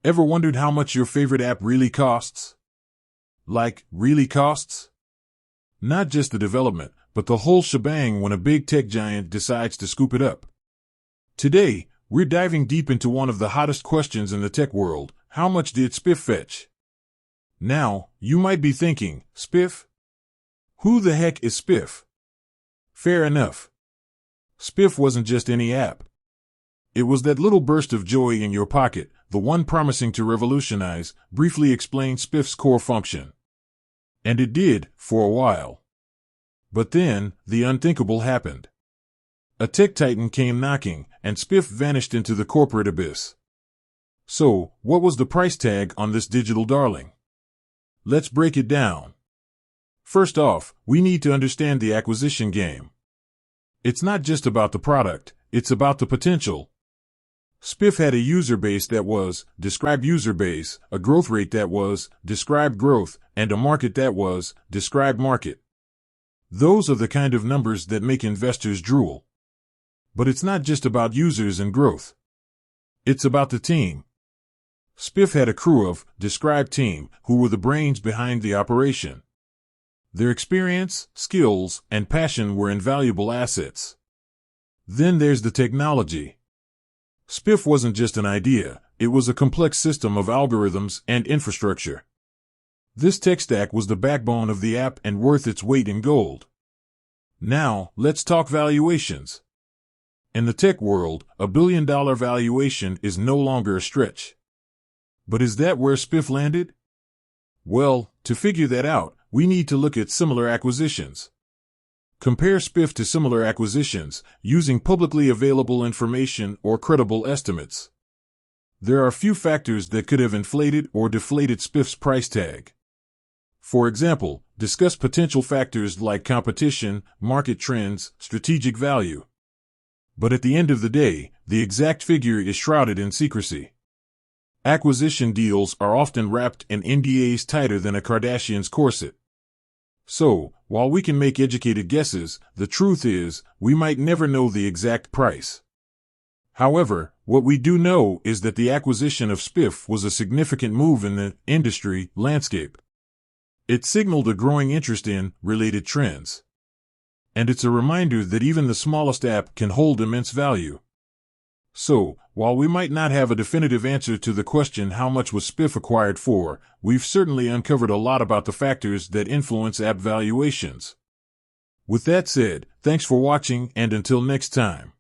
Ever wondered how much your favorite app really costs? Like, really costs? Not just the development, but the whole shebang when a big tech giant decides to scoop it up. Today, we're diving deep into one of the hottest questions in the tech world: how much did Spiff fetch? Now, you might be thinking, Spiff? Who the heck is Spiff? Fair enough. Spiff wasn't just any app. It was that little burst of joy in your pocket, the one promising to revolutionize, briefly explain Spiff's core function. And it did, for a while. But then, the unthinkable happened. A tech titan came knocking, and Spiff vanished into the corporate abyss. So, what was the price tag on this digital darling? Let's break it down. First off, we need to understand the acquisition game. It's not just about the product, it's about the potential. Spiff had a user base that was, described user base, a growth rate that was, described growth, and a market that was, described market. Those are the kind of numbers that make investors drool. But it's not just about users and growth. It's about the team. Spiff had a crew of, described team, who were the brains behind the operation. Their experience, skills, and passion were invaluable assets. Then there's the technology. Spiff wasn't just an idea, it was a complex system of algorithms and infrastructure. This tech stack was the backbone of the app and worth its weight in gold. Now, let's talk valuations. In the tech world, $1 billion valuation is no longer a stretch. But is that where Spiff landed? Well, to figure that out, we need to look at similar acquisitions. Compare Spiff to similar acquisitions, using publicly available information or credible estimates. There are a few factors that could have inflated or deflated Spiff's price tag. For example, discuss potential factors like competition, market trends, strategic value. But at the end of the day, the exact figure is shrouded in secrecy. Acquisition deals are often wrapped in NDAs tighter than a Kardashian's corset. So, while we can make educated guesses, the truth is, we might never know the exact price. However, what we do know is that the acquisition of Spiff was a significant move in the industry landscape. It signaled a growing interest in related trends. And it's a reminder that even the smallest app can hold immense value. So, while we might not have a definitive answer to the question how much was Spiff acquired for, we've certainly uncovered a lot about the factors that influence app valuations. With that said, thanks for watching, and until next time.